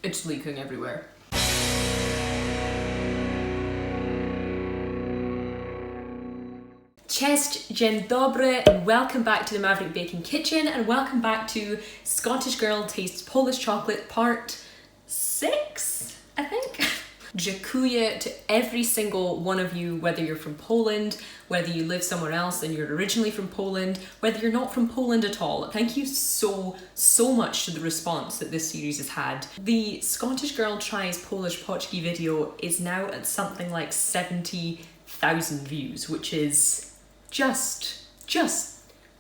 It's leaking everywhere. Cześć, dzień dobry, and welcome back to the Maverick Baking Kitchen, and welcome back to Scottish Girl Tastes Polish Chocolate Part 6, I think. Dziękuję to every single one of you, whether you're from Poland, whether you live somewhere else and you're originally from Poland, whether you're not from Poland at all. Thank you so much to the response that this series has had. The Scottish Girl Tries Polish Potchki video is now at something like 70,000 views, which is just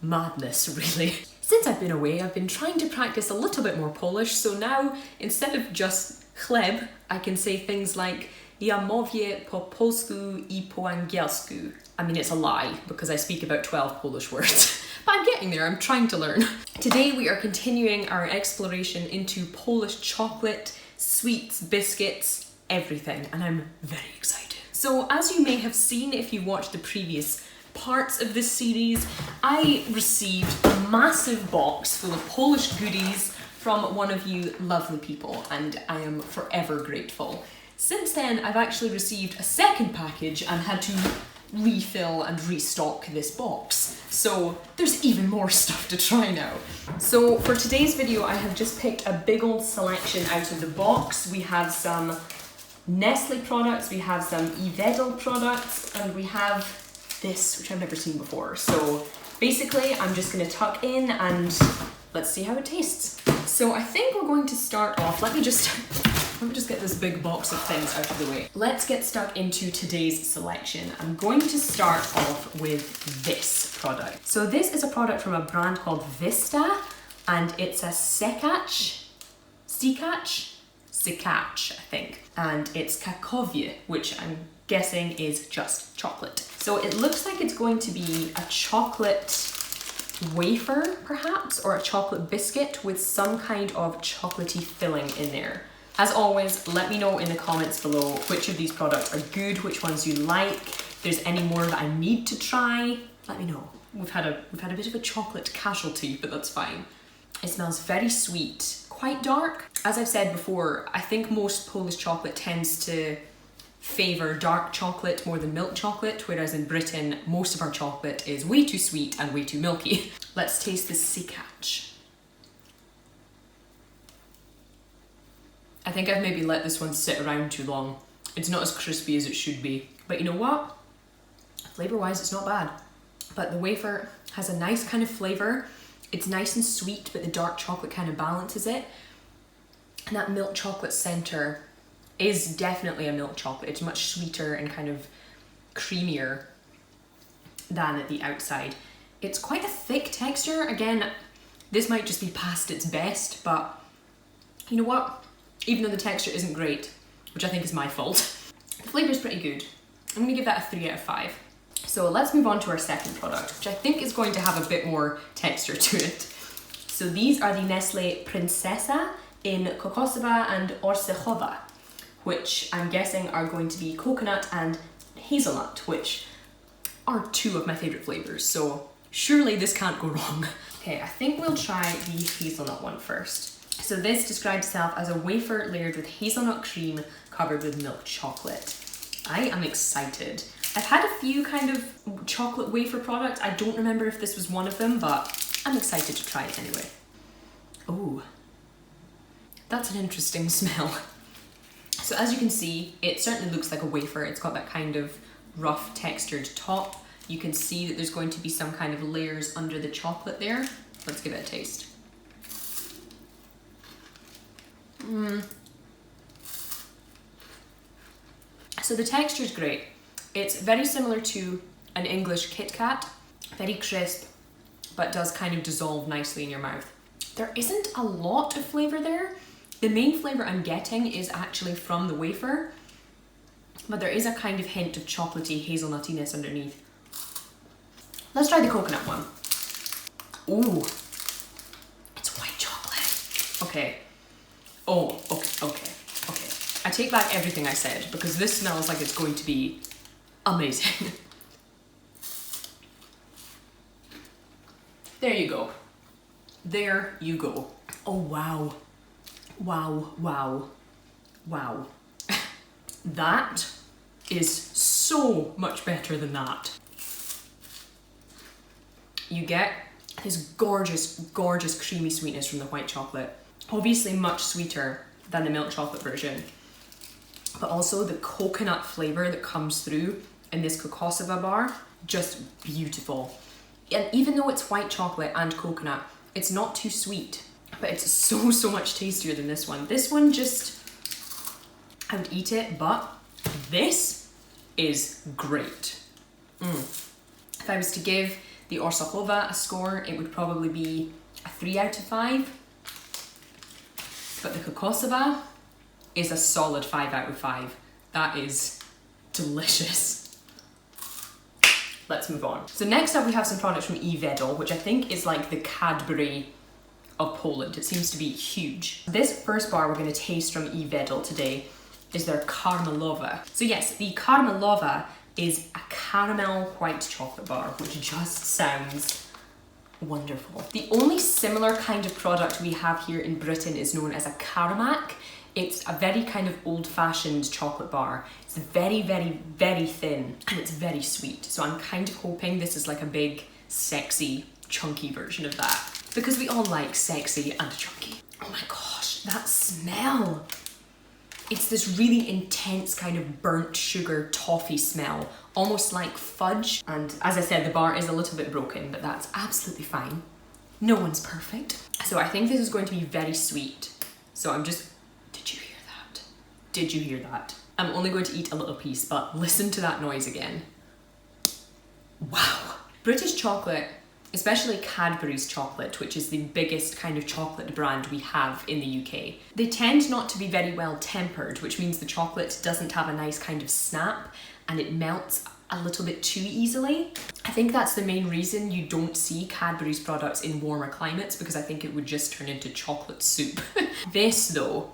madness, really. Since I've been away, I've been trying to practice a little bit more Polish, so now instead of just chleb, I can say things like ja mówię po polsku I po angielsku. I mean, it's a lie because I speak about 12 Polish words, but I'm getting there, I'm trying to learn. Today we are continuing our exploration into Polish chocolate, sweets, biscuits, everything, and I'm very excited. So as you may have seen if you watched the previous parts of this series, I received a massive box full of Polish goodies from one of you lovely people, and I am forever grateful. Since then, I've actually received a second package and had to refill and restock this box. So there's even more stuff to try now. So for today's video, I have just picked a big old selection out of the box. We have some Nestle products, we have some Iveta products, and we have this, which I've never seen before. So basically, I'm just gonna tuck in and let's see how it tastes. So I think we're going to start off, let me just get this big box of things out of the way. Let's get stuck into today's selection. I'm going to start off with this product. So this is a product from a brand called Vista, and it's a sekacz, I think. And it's kakowie, which I'm guessing is just chocolate. So it looks like it's going to be a chocolate wafer, perhaps, or a chocolate biscuit with some kind of chocolatey filling in there. As always, let me know in the comments below which of these products are good, which ones you like. If there's any more that I need to try, let me know. We've had a bit of a chocolate casualty, but that's fine. It smells very sweet, quite dark. As I've said before, I think most Polish chocolate tends to favour dark chocolate more than milk chocolate, whereas in Britain, most of our chocolate is way too sweet and way too milky. Let's taste the sekacz. I think I've maybe let this one sit around too long. It's not as crispy as it should be. But you know what? Flavour-wise, it's not bad. But the wafer has a nice kind of flavour. It's nice and sweet, but the dark chocolate kind of balances it. And that milk chocolate centre is definitely a milk chocolate. It's much sweeter and kind of creamier than at the outside. It's quite a thick texture. Again, this might just be past its best, but you know what? Even though the texture isn't great, which I think is my fault, the flavour is pretty good. I'm gonna give that a 3 out of 5. So let's move on to our second product, which I think is going to have a bit more texture to it. So these are the Nestle Princessa in kokosowa and orzechowa, which I'm guessing are going to be coconut and hazelnut, which are two of my favourite flavours, so surely this can't go wrong. Okay, I think we'll try the hazelnut one first. So this describes itself as a wafer layered with hazelnut cream covered with milk chocolate. I am excited. I've had a few kind of chocolate wafer products. I don't remember if this was one of them, but I'm excited to try it anyway. Oh, that's an interesting smell. So as you can see, it certainly looks like a wafer. It's got that kind of rough textured top. You can see that there's going to be some kind of layers under the chocolate there. Let's give it a taste. So the texture is great. It's very similar to an English Kit Kat, very crisp, but does kind of dissolve nicely in your mouth. There isn't a lot of flavour there. The main flavour I'm getting is actually from the wafer, but there is a kind of hint of chocolatey hazelnuttiness underneath. Let's try the coconut one. Ooh, it's white chocolate. Okay. Oh, okay. I take back everything I said because this smells like it's going to be amazing. There you go. There you go. Oh wow. Wow, wow, wow. That is so much better than that. You get this gorgeous, gorgeous creamy sweetness from the white chocolate. Obviously much sweeter than the milk chocolate version, but also the coconut flavour that comes through in this Karmelova bar, just beautiful. And even though it's white chocolate and coconut, it's not too sweet, but it's so, so much tastier than this one. This one just, I would eat it, but this is great. If I was to give the Orsakova a score, it would probably be a 3 out of 5. But the Karmelova is a solid 5 out of 5. That is delicious. Let's move on. So next up we have some products from Iveta, which I think is like the Cadbury of Poland. It seems to be huge. This first bar we're going to taste from Iveta today is their Karmelova. So yes, the Karmelova is a caramel white chocolate bar, which just sounds wonderful. The only similar kind of product we have here in Britain is known as a Karamak. It's a very kind of old-fashioned chocolate bar. It's very, very, very thin and it's very sweet. So I'm kind of hoping this is like a big, sexy, chunky version of that. Because we all like sexy and chunky. Oh my gosh, that smell. It's this really intense kind of burnt sugar toffee smell, almost like fudge. And as I said, the bar is a little bit broken, but that's absolutely fine. No one's perfect. So I think this is going to be very sweet. So I'm just, did you hear that? Did you hear that? I'm only going to eat a little piece, but listen to that noise again. Wow. British chocolate, especially Cadbury's chocolate, which is the biggest kind of chocolate brand we have in the UK. They tend not to be very well tempered, which means the chocolate doesn't have a nice kind of snap and it melts a little bit too easily. I think that's the main reason you don't see Cadbury's products in warmer climates, because I think it would just turn into chocolate soup. This though,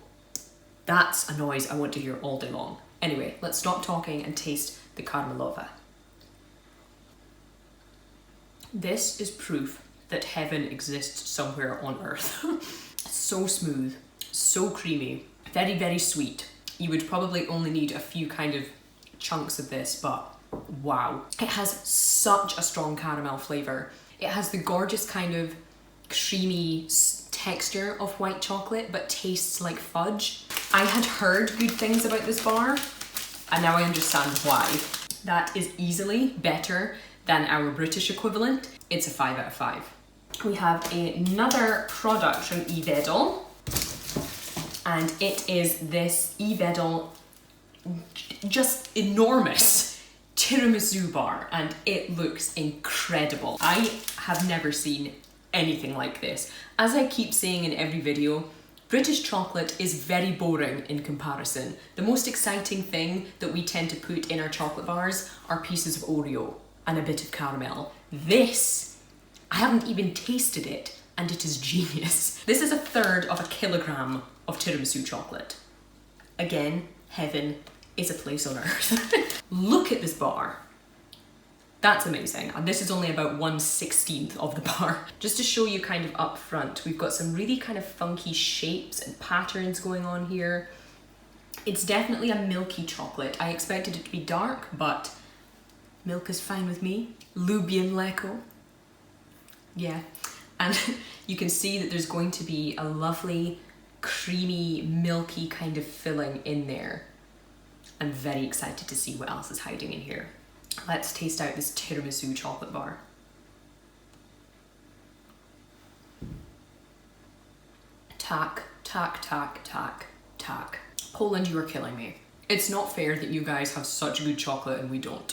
that's a noise I want to hear all day long. Anyway, let's stop talking and taste the Karmelova. This is proof that heaven exists somewhere on earth. So smooth, so creamy, very, very sweet. You would probably only need a few kind of chunks of this, but wow. It has such a strong caramel flavour. It has the gorgeous kind of creamy texture of white chocolate, but tastes like fudge. I had heard good things about this bar, and now I understand why. That is easily better than our British equivalent. It's a 5 out of 5. We have another product from Iveta, and it is this Iveta just enormous tiramisu bar, and it looks incredible. I have never seen anything like this. As I keep saying in every video, British chocolate is very boring in comparison. The most exciting thing that we tend to put in our chocolate bars are pieces of Oreo and a bit of caramel. This, I haven't even tasted it, and it is genius. This is 1/3 of a kilogram of tiramisu chocolate. Again, heaven is a place on earth. Look at this bar. That's amazing. And this is only about 1/16 of the bar. Just to show you kind of up front, we've got some really kind of funky shapes and patterns going on here. It's definitely a milky chocolate. I expected it to be dark, but milk is fine with me. Lubię mleko. Yeah. And you can see that there's going to be a lovely, creamy, milky kind of filling in there. I'm very excited to see what else is hiding in here. Let's taste out this tiramisu chocolate bar. Tack, tack, tack, tack, tack. Poland, you are killing me. It's not fair that you guys have such good chocolate and we don't.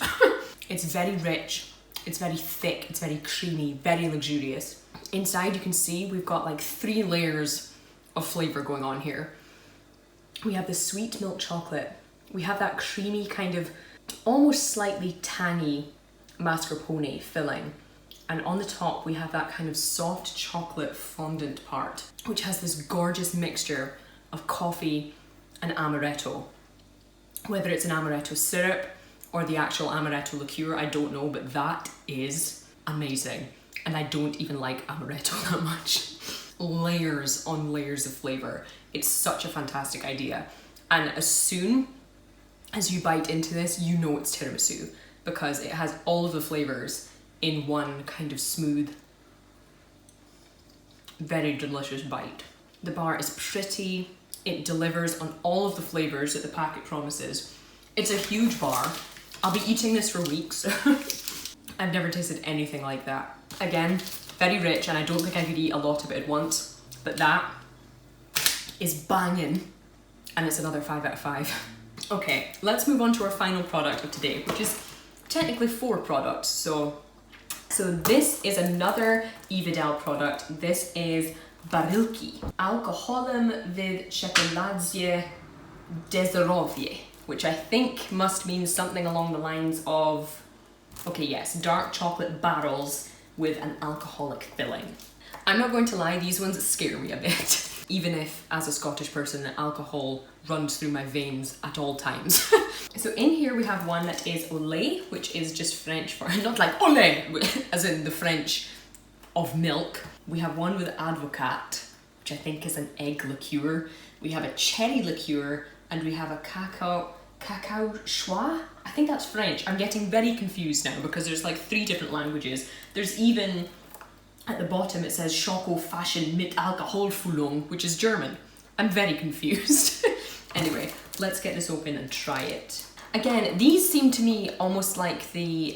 It's very rich, it's very thick, it's very creamy, very luxurious. Inside you can see we've got like 3 layers of flavour going on here. We have the sweet milk chocolate. We have that creamy kind of almost slightly tangy mascarpone filling. And on the top we have that kind of soft chocolate fondant part, which has this gorgeous mixture of coffee and amaretto. Whether it's an amaretto syrup or the actual amaretto liqueur, I don't know, but that is amazing. And I don't even like amaretto that much. layers on layers of flavor. It's such a fantastic idea. And as soon as you bite into this, you know it's tiramisu because it has all of the flavors in one kind of smooth, very delicious bite. The bar is pretty. It delivers on all of the flavors that the packet promises. It's a huge bar. I'll be eating this for weeks. I've never tasted anything like that. Again, very rich, and I don't think I could eat a lot of it at once, but that is banging, and it's another 5 out of 5. Okay, let's move on to our final product of today, which is technically 4 products. So this is another Iveta product. This is Baryłki. Alkoholem w czekoladzie dezerowie, which I think must mean something along the lines of, okay, yes, dark chocolate barrels with an alcoholic filling. I'm not going to lie, these ones scare me a bit. Even if, as a Scottish person, alcohol runs through my veins at all times. So in here we have one that is Olay, which is just French for, not like Olay, as in the French of milk. We have one with Advocat, which I think is an egg liqueur. We have a cherry liqueur, and we have a cacao choix? I think that's French. I'm getting very confused now because there's like 3 different languages. There's even, at the bottom it says Schoko Fashion mit Alkoholfüllung, which is German. I'm very confused. Anyway, let's get this open and try it. Again, these seem to me almost like the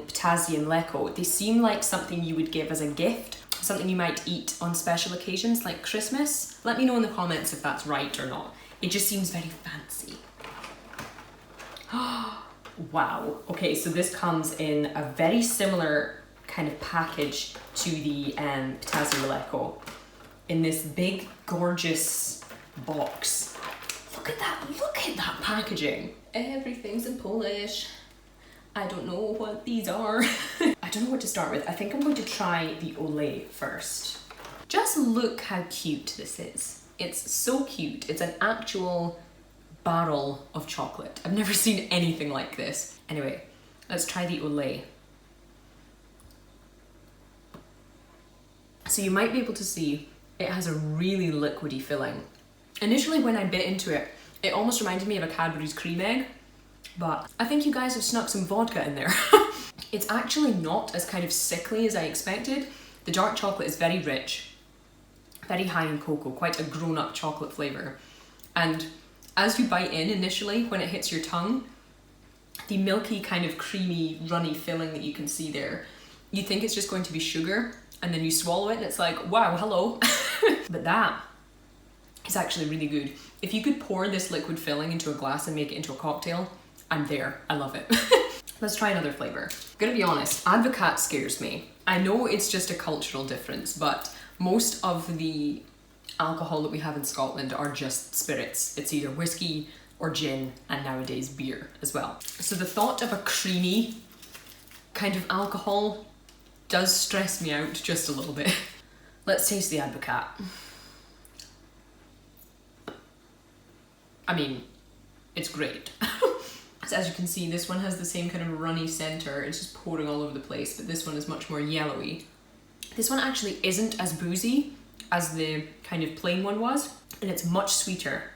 potassium lecco. They seem like something you would give as a gift, something you might eat on special occasions like Christmas. Let me know in the comments if that's right or not. It just seems very fancy. Wow. Okay, so this comes in a very similar kind of package to the potassium lecco, in this big, gorgeous box. Look at that packaging. Everything's in Polish. I don't know what these are. I don't know what to start with. I think I'm going to try the Olay first. Just look how cute this is. It's so cute. It's an actual barrel of chocolate. I've never seen anything like this. Anyway, let's try the Olay. So you might be able to see it has a really liquidy filling. Initially when I bit into it, it almost reminded me of a Cadbury's cream egg, but I think you guys have snuck some vodka in there. It's actually not as kind of sickly as I expected. The dark chocolate is very rich, very high in cocoa, quite a grown-up chocolate flavour. And as you bite in initially, when it hits your tongue, the milky kind of creamy, runny filling that you can see there, you think it's just going to be sugar, and then you swallow it and it's like, wow, hello. But that is actually really good. If you could pour this liquid filling into a glass and make it into a cocktail, I'm there. I love it. Let's try another flavour. Gonna be honest, Advocat scares me. I know it's just a cultural difference, but most of the alcohol that we have in Scotland are just spirits. It's either whiskey or gin, and nowadays beer as well. So the thought of a creamy kind of alcohol does stress me out just a little bit. Let's taste the Advocat. I mean, it's great. So as you can see, this one has the same kind of runny centre. It's just pouring all over the place, but this one is much more yellowy. This one actually isn't as boozy as the kind of plain one was, and it's much sweeter.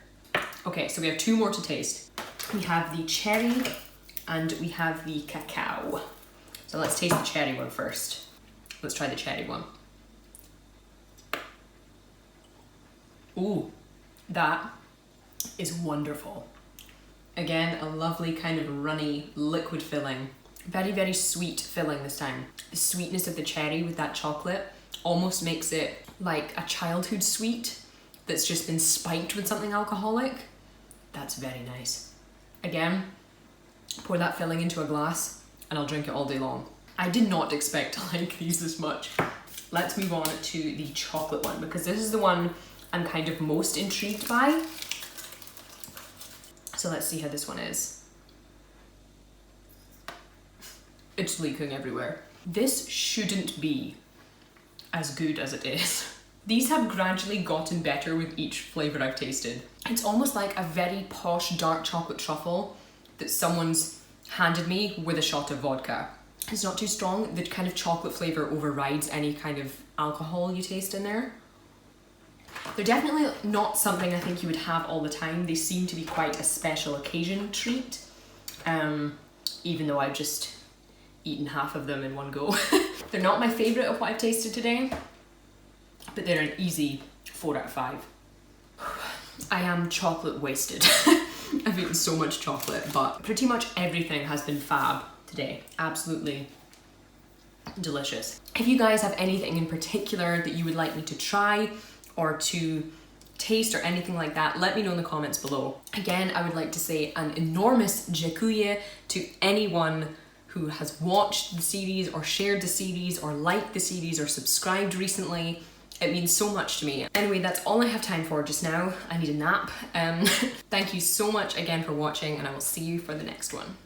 Okay, so we have 2 more to taste. We have the cherry and we have the cacao. So let's taste the cherry one first. Let's try the cherry one. Ooh, that is wonderful. Again, a lovely kind of runny liquid filling. Very, very sweet filling this time. The sweetness of the cherry with that chocolate almost makes it like a childhood sweet that's just been spiked with something alcoholic. That's very nice. Again, pour that filling into a glass and I'll drink it all day long. I did not expect to like these this much. Let's move on to the chocolate one, because this is the one I'm kind of most intrigued by. So let's see how this one is. It's leaking everywhere. This shouldn't be as good as it is. These have gradually gotten better with each flavour I've tasted. It's almost like a very posh dark chocolate truffle that someone's handed me with a shot of vodka. It's not too strong. The kind of chocolate flavour overrides any kind of alcohol you taste in there. They're definitely not something I think you would have all the time. They seem to be quite a special occasion treat, even though I've just eaten half of them in one go. They're not my favourite of what I've tasted today, but they're an easy 4 out of 5. I am chocolate wasted. I've eaten so much chocolate, but pretty much everything has been fab today. Absolutely delicious. If you guys have anything in particular that you would like me to try or to taste or anything like that, let me know in the comments below. Again, I would like to say an enormous dziękuję to anyone who has watched the series or shared the series or liked the series or subscribed recently. It means so much to me. Anyway, that's all I have time for just now. I need a nap. Thank you so much again for watching, and I will see you for the next one.